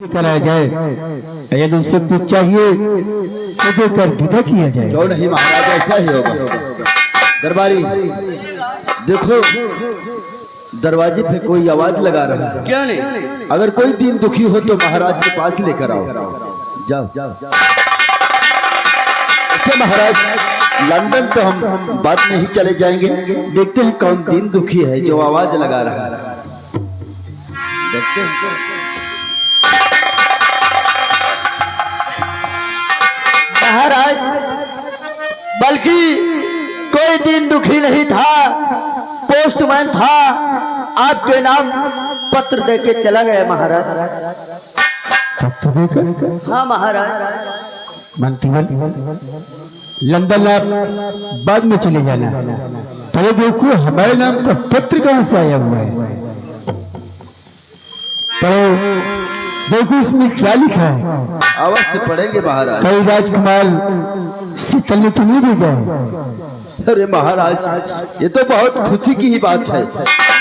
कराया जाए, यदि उससे कुछ चाहिए तो देकर विदा किया जाए। क्यों नहीं महाराज, ऐसा ही होगा। दरबारी देखो, दरवाजे पे कोई आवाज लगा रहा है। क्या नहीं? अगर कोई दीन दुखी हो तो महाराज के पास लेकर आओ। जाओ। अच्छा महाराज, लंदन तो हम बाद में ही चले जाएंगे। देखते हैं कौन दीन दुखी है जो आवाज लगा रहा है। देखते हैं। महाराज, बल्कि कोई दिन दुखी नहीं था, पोस्टमैन था, आपके नाम पत्र देके चला गया महाराज। पत्र देकर? हाँ महाराज। मंत्रीवन, लंदन आप बाद में चले जाना। पहले देखो हमारे नाम का पत्र कहाँ से आया हुआ है। तो देखो इसमें क्या लिखा है। अवश्य पढ़ेंगे महाराज। कई राजकुमार शीतल ने तो नहीं भेजा है। अरे महाराज, ये तो बहुत खुशी की ही बात है।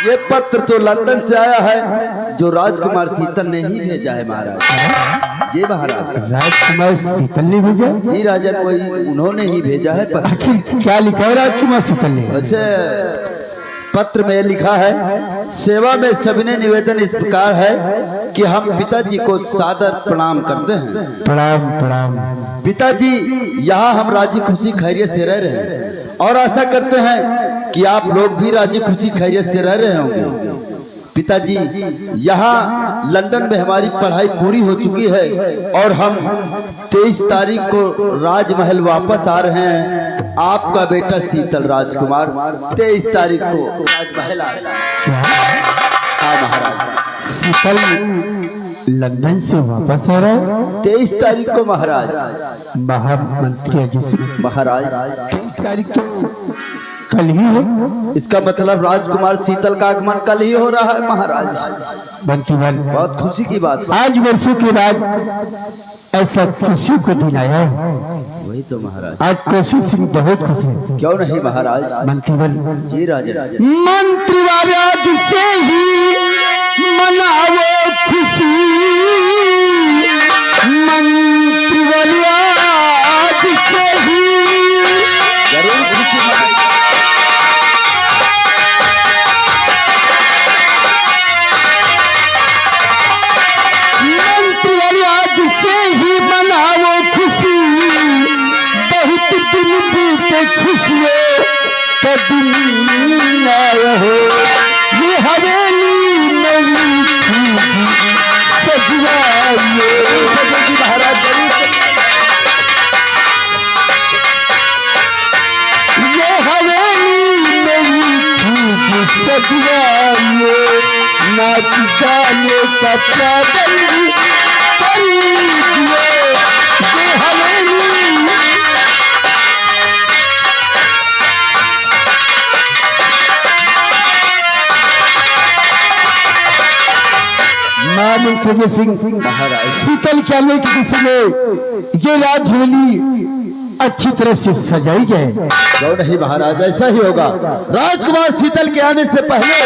ये पत्र तो लंदन से आया है, जो राजकुमार शीतल ने ही भेजा है महाराज। जी महाराज। राजकुमार शीतल ने भेजा? जी राजन, वही उन्होंने ही भेजा है पत्र। आखिर क्या लिखा है राजकुमार शीतल ने? वैसे पत्र में लिखा है, सेवा में सविनय निवेदन इस प्रकार है कि हम पिताजी को सादर प्रणाम करते हैं। प्रणाम प्रणाम। पिताजी, यहाँ हम राजी खुशी खैरियत से रह रहे हैं और आशा करते हैं कि आप लोग भी राजी खुशी खैरियत से रह रहे होंगे। पिताजी, यहाँ लंदन में हमारी पढ़ाई पूरी हो चुकी है और हम 23 तारीख को राजमहल वापस आ रहे हैं। आपका बेटा शीतल राजकुमार 23 तारीख को राजमहल आ रहा है। हाँ महाराज। शीतल लंदन से वापस आ रहा है 23 तारीख को महाराज। महामंत्री अजय सिंह महाराज 23 तारीख तो कल ही है। इसका मतलब राजकुमार शीतल का आगमन कल ही हो रहा है महाराज। बंटीवाल, बहुत खुशी की बात है। आज वर्षों के बाद ऐसा खुशी को दिन आया है। वही तो महाराज, आज कौशिक सिंह बहुत खुश है। क्यों नहीं महाराज। मंत्रीवाल, जी राजा। मंत्रीवाल आज से ही मनाओ खुशी। मंत्रीवाल आज से ही जरूर खुशी मनाएंगे। मंत्रीवाल आज से ही मनाओ खुशी। बहुत दिन बीते खुशियों का दिन आया हो। ये हवेली मेरी सजवाइए। महाराज जरूर। ये हवेली मेरी सजवाइए। नाच गाने का पाबंदी कर दीजिए। ये हवेली मामूल अजय सिंह महाराज। शीतल क्या ले कि किसी में ये राज हवेली अच्छी तरह से सजाई जाए। क्यों नहीं महाराज, ऐसा ही होगा। राजकुमार शीतल के आने से पहले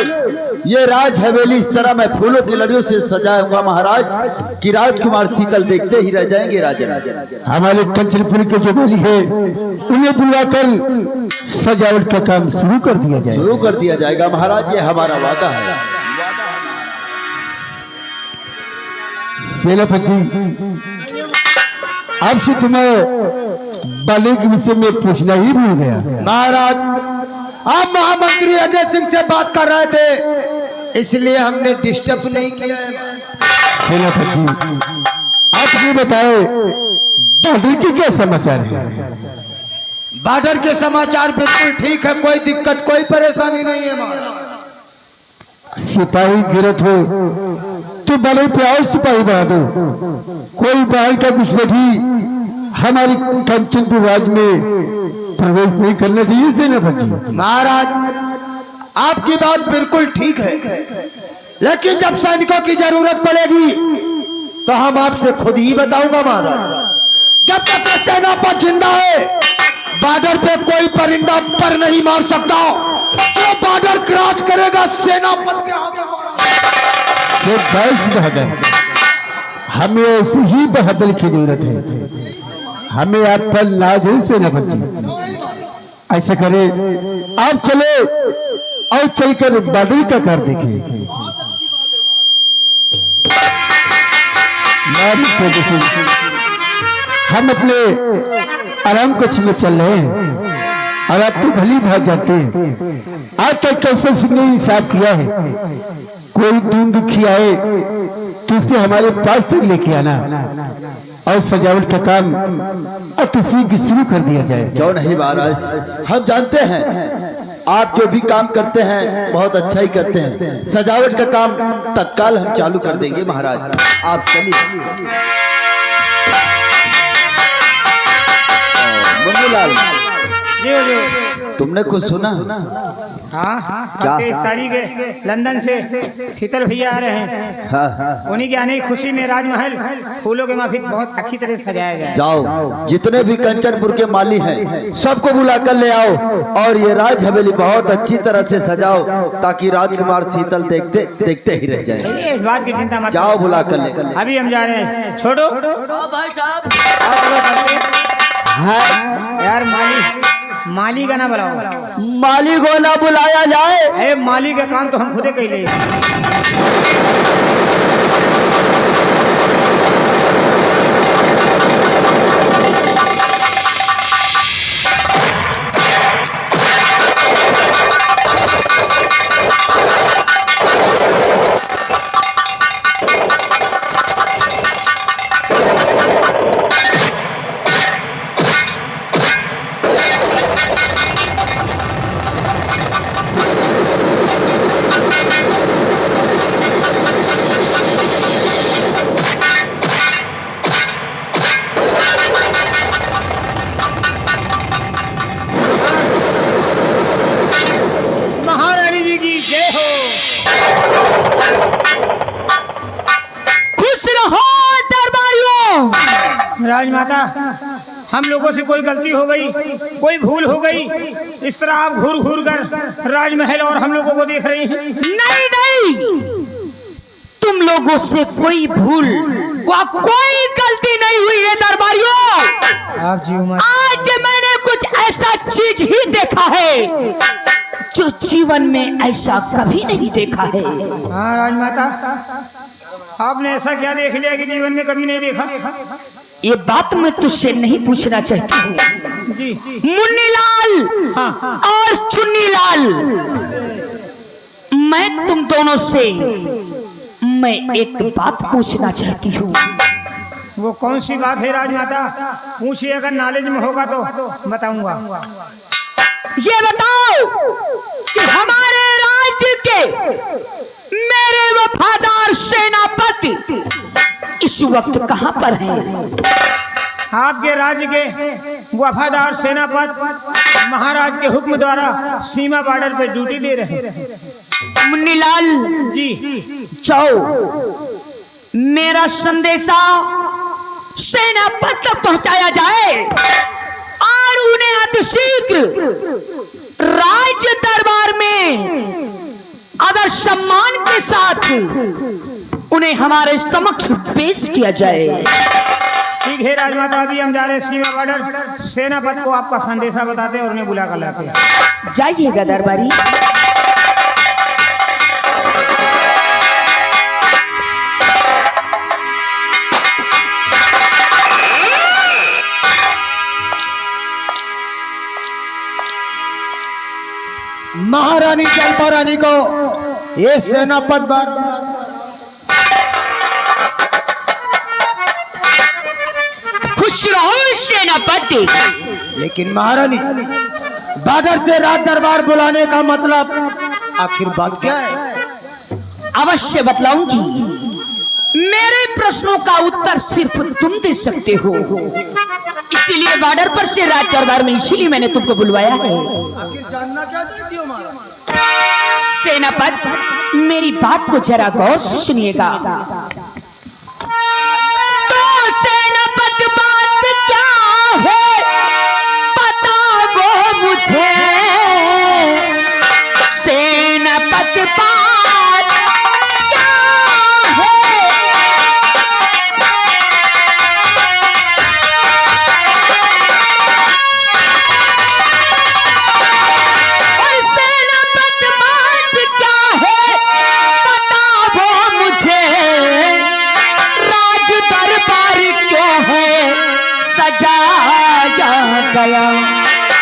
ये राज हवेली इस तरह मैं फूलों की लड़ियों से सजाऊंगा महाराज कि राजकुमार शीतल देखते ही रह जाएंगे। राजन, हमारे कंचनपुर के जो वाली है उन्हें बुलाकर सजावट का काम शुरू कर दिया जाए। शुरू कर दिया जाएगा महाराज, ये हमारा वादा है। सेनापति, आपसे तुम्हें बाले के विषय में पूछना ही भूल गया। महाराज, आप महामंत्री अजय सिंह से बात कर रहे थे, इसलिए हमने डिस्टर्ब नहीं किया है। सेनापति, आप ये बताओ बॉर्डर के क्या समाचार है? बॉर्डर के समाचार बिल्कुल ठीक है, कोई दिक्कत कोई परेशानी नहीं है महाराज। सिपाही गिरत हो तो बड़े पे और सिपाही बढ़ा दो। कोई बाहर का घुसपैठी हमारी कंचनपुर राज में प्रवेश नहीं करना चाहिए। सेनापति महाराज, आपकी बात बिल्कुल ठीक है, लेकिन जब सैनिकों की जरूरत पड़ेगी तो हम आपसे खुद ही बताऊंगा महाराज। जब तक सेना पर जिंदा है, बॉर्डर पे कोई परिंदा पर नहीं मार सकता। जो बॉर्डर क्रॉस करेगा सेनापति के हाथ में। से 22 बहादुर हमें ऐसी ही बहादुर की जरूरत है। हमें आप पर नाज है सेनापति। ऐसा करे आप चले और चलकर बादल का कार देखें। हम अपने आराम कक्ष में चल रहे हैं और आप तो भली भाग जाते हैं। आज तक कैसे ने इंसाफ किया है। कोई दीन दुखी आए तो उसे हमारे पास तक लेके आना और सजावट का काम अति शीघ्र शुरू कर दिया जाए। क्यों नहीं महाराज, हम जानते हैं आप जो भी काम करते हैं बहुत अच्छा ही करते हैं। सजावट का काम तत्काल हम चालू कर देंगे महाराज, आप चलिए। मुन्नीलाल जी जी, तुमने कुछ सुना? हाँ क्या? 28 तारीख है लंदन से शीतल भैया आ रहे हैं। हाँ, उन्हीं के आने की खुशी में राजमहल फूलों के माफिक बहुत अच्छी तरह से सजाया गया है। जाओ जितने भी कंचनपुर के माली हैं सबको बुला कर ले आओ और ये राज हवेली बहुत अच्छी तरह से सजाओ ताकि राजकुमार शीतल देखते देखते ही रह जाए। चलिए, इस बात की चिंता मत जाओ बुला कर ले। करो। अभी हम जा रहे हैं। छोड़ो भाई साहब। यार, माली का ना बुलाओ। माली को ना बुलाया जाए। अरे माली का काम तो हम खुदे कर ले। राजमाता, हम लोगों से कोई गलती हो गई, कोई भूल हो गई। इस तरह आप घूर घूर कर राजमहल और हम लोगों को देख रही हैं। नहीं नहीं, तुम लोगों से कोई भूल व कोई गलती नहीं हुई है दरबारियों। आप जी आज मैंने कुछ ऐसा चीज ही देखा है जो जीवन में ऐसा कभी नहीं देखा है। हाँ राजमाता, आपने ऐसा क्या देख लिया कि जीवन में कभी नहीं देखा? ये बात मैं तुझसे नहीं पूछना चाहती हूँ जी। मुन्नीलाल हाँ। और चुन्नीलाल, मैं तुम दोनों से मैं एक बात पूछना चाहती हूँ। वो कौन सी बात है राजमाता? पूछिए, अगर नॉलेज में होगा तो बताऊंगा। ये बताओ कि हमारे राज्य के मेरे वफादार सेनापति इस वक्त कहाँ पर हैं? आपके राज्य के वफादार सेनापति महाराज के हुक्म द्वारा सीमा बॉर्डर पे ड्यूटी दे रहे हैं। मुन्नीलाल जी, जाओ, मेरा संदेशा सेनापति तक पहुंचाया जाए और उन्हें अतिशीघ्र राज्य दरबार में अगर सम्मान के साथ उन्हें हमारे समक्ष पेश किया जाए। ठीक है राजमाता, अभी हम जा रहे हैं सीमा बॉर्डर। सेनापति को आपका संदेशा बताते और उन्हें बुला कर लाते। जाइएगा दरबारी। महारानी चंपा रानी को ये सेनापति बार खुश रहो सेनापति। लेकिन महारानी, बॉर्डर से राज दरबार बुलाने का मतलब आखिर बात क्या है? अवश्य बतलाऊंगी। मेरे प्रश्नों का उत्तर सिर्फ तुम दे सकते हो, इसीलिए बॉर्डर पर से राज दरबार में इसीलिए मैंने तुमको बुलवाया है। जानना क्या चाहती हो महारानी? सेनापति, मेरी बात को जरा गौर से सुनिएगा। तो सेनापति, बात क्या है बताओ मुझे। सेनापति, बात क्या है गया,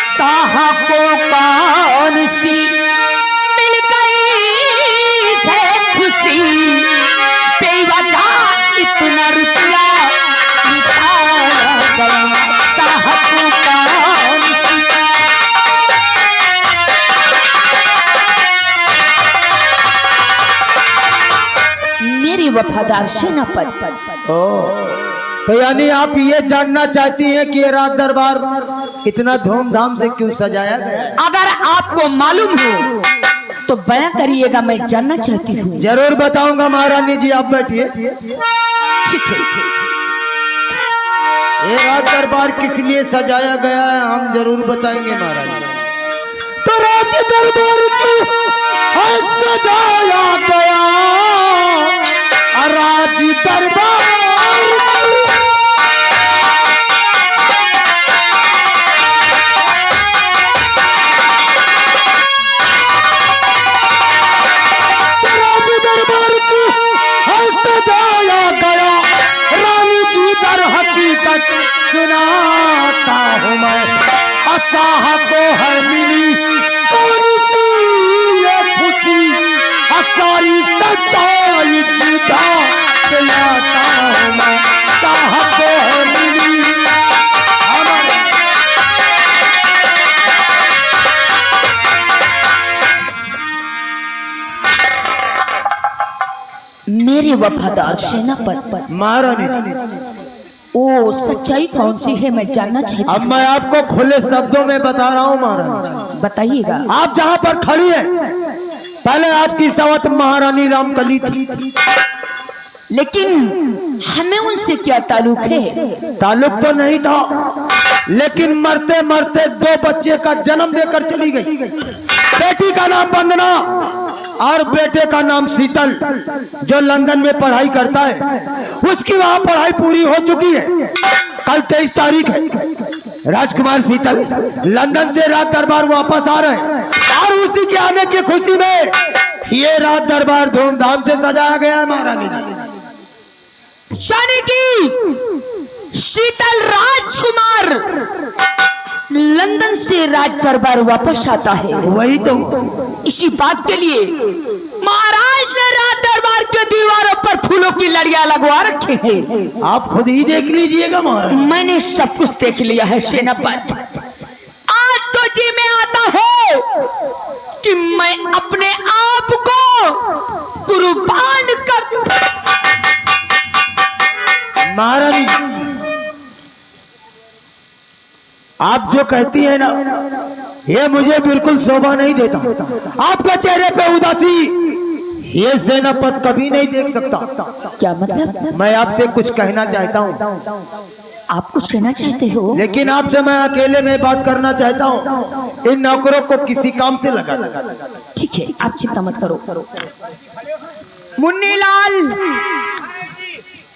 शाह को कौन सी मिल गई है खुशी, बेवजह इतना रुपया उठाया गया, शाह को कौन सी। मेरे वफादार सेनापति, तो यानी आप ये जानना चाहती हैं कि ये राज दरबार इतना धूमधाम से क्यों सजाया गया है? अगर आपको मालूम हो तो बयां करिएगा, मैं जानना चाहती हूँ। जरूर बताऊंगा महारानी जी, आप बैठिए। ठीक है। ये राज दरबार किस लिए सजाया गया है हम जरूर बताएंगे महारानी। तो राज दरबार की है सजाया गया, राज दरबार सुनाता हूँ मैं, असाह को है मिली कौन सी ये खुशी, सारी सच्चाई जुदा पिलाता हूँ मैं, साह को है मिली। मेरे वफादार सेनापति महारानी, ओ सच्चाई कौन सी है मैं जानना चाहती अब मैं आपको खुले शब्दों में बता रहा हूँ महारानी। बताइएगा। आप जहाँ पर खड़ी हैं, पहले आपकी सवत महारानी रामकली थी, लेकिन हमें उनसे क्या ताल्लुक है? ताल्लुक तो नहीं था, लेकिन मरते मरते 2 बच्चे का जन्म देकर चली गई। बेटी का नाम वंदना और बेटे का नाम शीतल, जो लंदन में पढ़ाई करता है। उसकी वहां पढ़ाई पूरी हो चुकी है। कल 23 तारीख है। राजकुमार शीतल लंदन से राज दरबार वापस आ रहे हैं और उसी के आने की खुशी में ये राज दरबार धूमधाम से सजाया गया है महारानी जी। यानी कि शीतल राजकुमार लंदन से राज दरबार वापस आता है। वही तो, इसी बात के लिए महाराज ने राज दरबार के दीवारों पर फूलों की लड़ियां लगवा रखे हैं। आप खुद ही देख लीजिएगा महाराज। मैंने सब कुछ देख लिया है सेनापति। आज तो जी में आता है कि मैं अपने आप को कुर्बान कर। महारानी, आप जो कहती है ना, ये मुझे बिल्कुल शोभा नहीं देता। आपके चेहरे पे उदासी ये सेनापति कभी नहीं देख सकता। क्या मतलब? मैं आपसे कुछ कहना चाहता हूँ, आप कुछ कहना चाहते हो? लेकिन आपसे मैं अकेले में बात करना चाहता हूँ। इन नौकरों को किसी काम से लगा दो। ठीक है, आप चिंता मत करो। मुन्नीलाल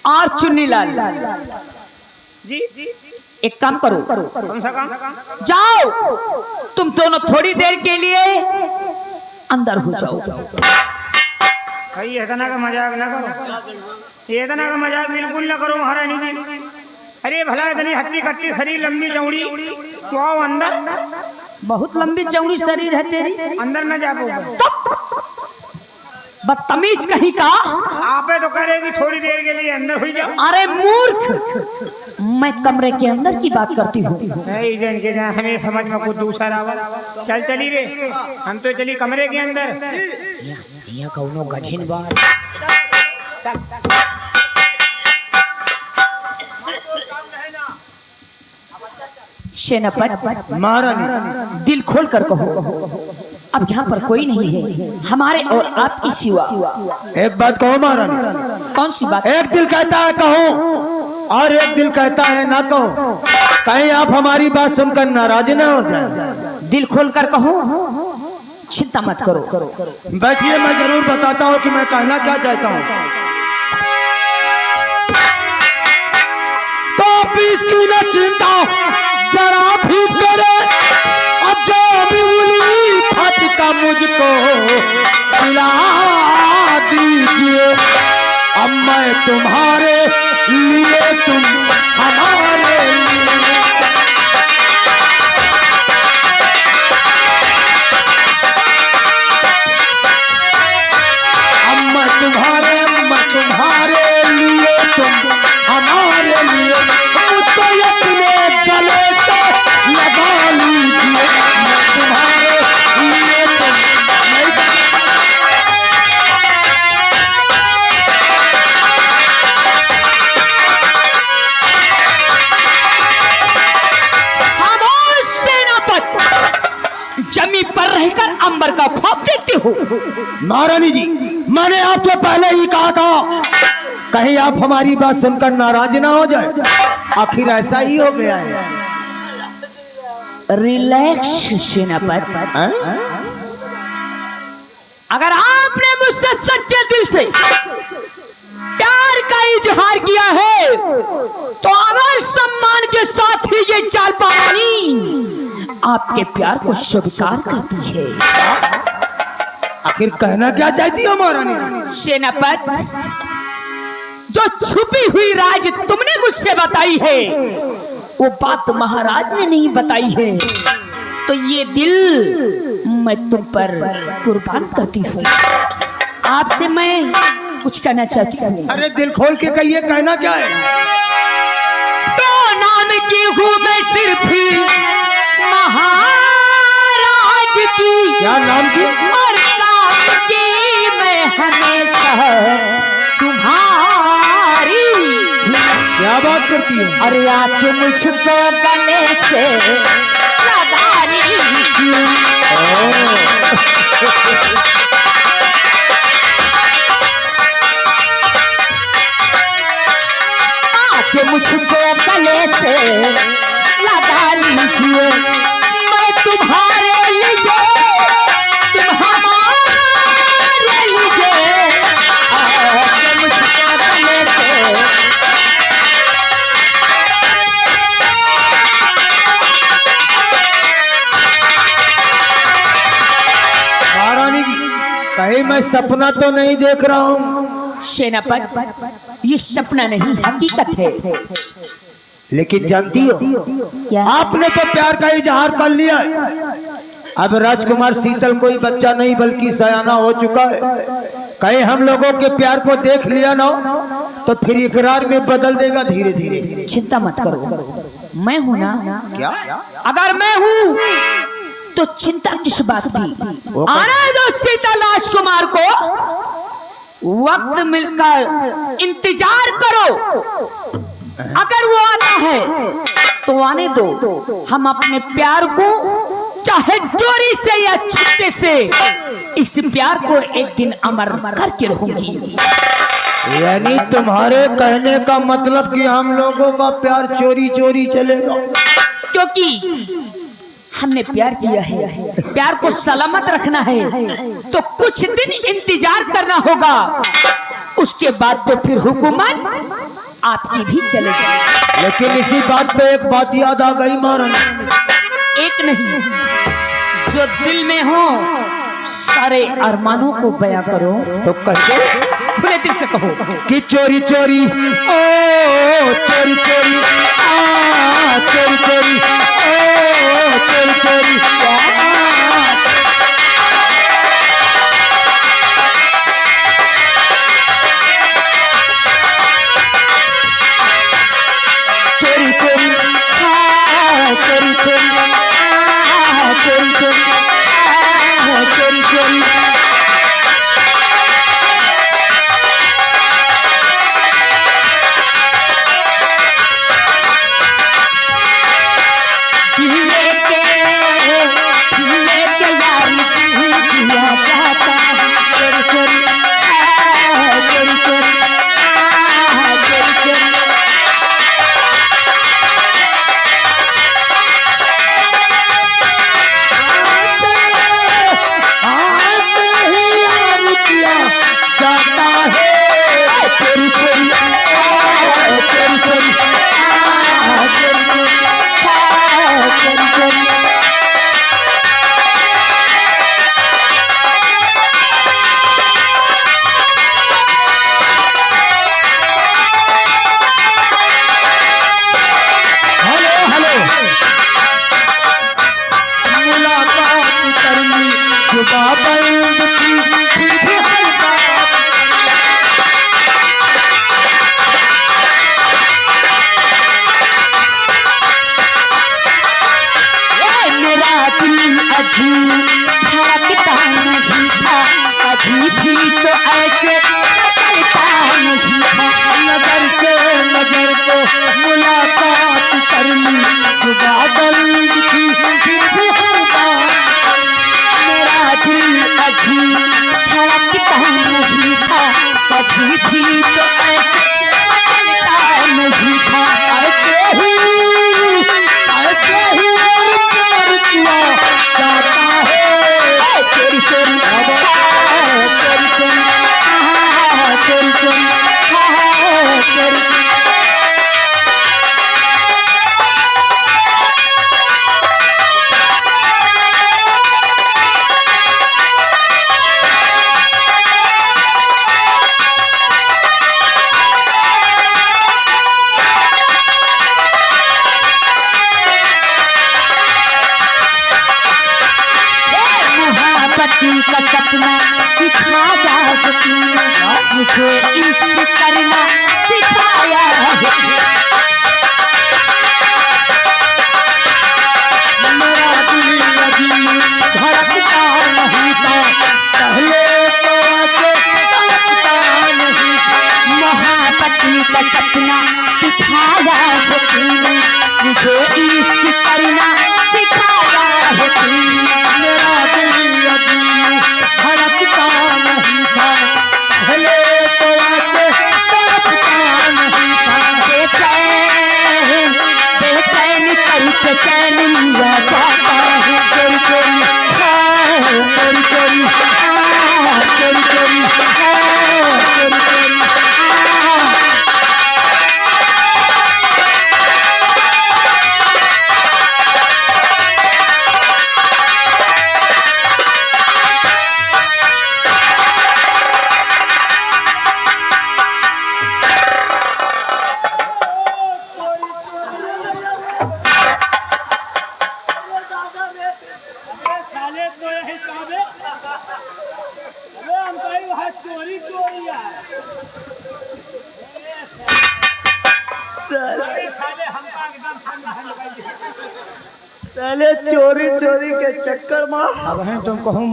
और चुन्नीलाल जी एक काम करो, कौन सा काम? जाओ तुम दोनों थोड़ी देर के लिए अंदर हो जाओ। भाई इतना का मजाक ना करो, इतना का मजाक बिल्कुल ना करो महारानी जी। अरे भला इतनी हट्टी कट्टी शरीर, लंबी चौड़ी, तो आओ अंदर। बहुत लंबी चौड़ी शरीर है तेरी, अंदर न जा पाओगे। बदतमीज कहीं का। आपे तो करेगी थोड़ी देर के लिए अंदर हुई जाओ। अरे मूर्ख, मैं कमरे के अंदर की बात करती हूँ। नहीं जन के जाए हमें समझ में कुछ दूसरा आवा। चल चली रे, हम तो चली कमरे के अंदर। यहाँ कौनो गझिन बात। सेनापति महारानी, दिल खोल कर कहो, अब यहाँ पर कोई नहीं है हमारे और आपकी सिवा। एक बात कहो महारानी। कौन सी बात? एक दिल कहता है कहो और एक दिल कहता है ना कहो। कहीं आप हमारी बात सुनकर नाराज ना हो जाए। दिल खोल कर कहो, चिंता मत करो। बैठिए, मैं जरूर बताता हूँ कि मैं कहना क्या चाहता हूँ। तो आप इसकी न चिंता जरा भी करे, अब जो भी उंगली फटका मुझको खिला दीजिए। अब मैं तुम्हारे लिए, तुम हमारे लिए। महारानी जी, मैंने आपको पहले ही कहा था, कहीं आप हमारी बात सुनकर नाराज ना हो जाए। आखिर ऐसा ही हो गया है। रिलैक्स सेनापति, अगर आपने मुझसे सच्चे दिल से प्यार का इजहार किया है तो अगर सम्मान के साथ ही ये चाल पानी आपके प्यार को स्वीकार करती है। आखिर कहना क्या चाहती हो महारानी? सेनापति, जो छुपी हुई राज तुमने मुझसे बताई है वो बात महाराज ने नहीं बताई है, तो ये दिल मैं तुम पर कुर्बान करती हूँ। आपसे मैं कुछ कहना चाहती हूँ। अरे दिल खोल के कहिए, कहना क्या है? तो नाम की हूँ मैं सिर्फ महाराज की, क्या नाम की? और काम की मैं हमेशा तुम्हारी। क्या बात करती हो? और आके मुझको गले से लगा लीजिए। आके मुझको गले से लगा लीजिए, मैं तुम्हारे लिए, तुम हमारे लिए। आके मुझको गले से महारानी जी, कहीं मैं सपना तो नहीं देख रहा हूँ? सेनापति, ये सपना नहीं हकीकत है। लेकिन जानती हो, क्या? आपने तो प्यार का इजहार कर लिया है। अब राजकुमार शीतल कोई बच्चा नहीं बल्कि सयाना हो चुका है। कहीं हम लोगों के प्यार को देख लिया ना तो फिर इकरार में बदल देगा धीरे धीरे। चिंता मत करो, मैं हूं ना। क्या? अगर मैं हूं तो चिंता किस बात की? आने दो सीता राजकुमार को, वक्त मिलकर इंतजार करो। अगर वो आता है तो आने दो, हम अपने प्यार को चाहे चोरी से या छुपे से, इस प्यार को एक दिन अमर करके रहूंगी। यानी तुम्हारे कहने का मतलब कि हम लोगों का प्यार चोरी चोरी चलेगा? क्योंकि हमने प्यार किया है, प्यार को सलामत रखना है, तो कुछ दिन इंतजार करना होगा। उसके बाद तो फिर हुकूमत आपकी भी चलेगी। लेकिन इसी बात पे एक बात याद आ गई महारानी। एक नहीं, जो दिल में हो सारे अरमानों को बयां करो। तो कहो, खुले दिल से कहो कि चोरी चोरी ओ चोरी चोरी आ चोरी चोरी ओ चोरी चोरी चोरी चोरी आ चोरी चोरी आ चोरी चोरी आ चोरी चोरी। का सपना दिखाया है तूने, मुझे इश्क करना सिखाया है। मेरा दिल अभी धड़कता नहीं था, पहले तो आके तड़पता नहीं था। महापत्नी का सपना दिखाया है तूने, मुझे इश्क करना सिखाया है तूने। मेरा दिल अभी धड़कता नहीं था, पहले तो आके तड़पता नहीं था। बेचैन बेचैन करके चैन लिया जाता है, चोरी चोरी हाँ, चोरी चोरी हाँ, चोरी चोरी हाँ, चोरी चोरी पहले चोरी चोरी के चक्कर में अब है तुम कहूँ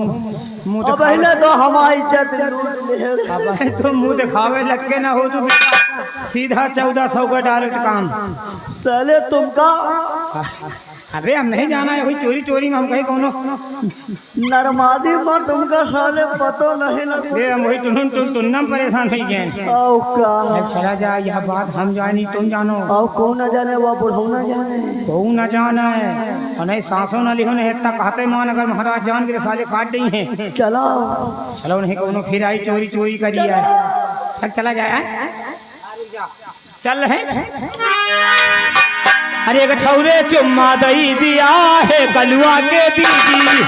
मुँह अब है ना तो हमारी इज्जत लूट ले। अब है तुम मुँह दिखावे लग के ना हो तो सीधा 1400 का डायरेक्ट काम। साले तुमका अबे हम नहीं जाना है, वही चोरी चोरी में हम कहीं कोनो नरमादी में तुमका साले पतो नहीं लगे। बे हम वही टुन्नम परेशान हो गए। आओ का चल चला जा, यह बात हम जानी तुम जानो, आओ कौन न जाने वो बुढ़ऊ न जाने। कहूँ ना जाना है और नहीं सांसों न लिखो नहीं इतना कहते मान अगर महाराज जान के साले काट दी हैं। चलो चलो नहीं कोनो फिर आई चोरी चोरी करी है। चल चला जाए चल रहे। अरे गठौरे चुम्मा दई दिया है कलुआ के दीदी,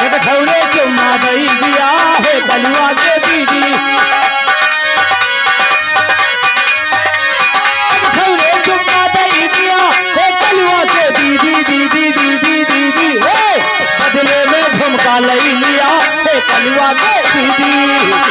गठौरे चुम्मा दई दिया है कलुआ के दीदी, गठौरे चुम्मा दई दिया है कलुआ के दीदी दीदी दीदी दीदी, बदले में झुमका लई लिया है कलुआ के दीदी।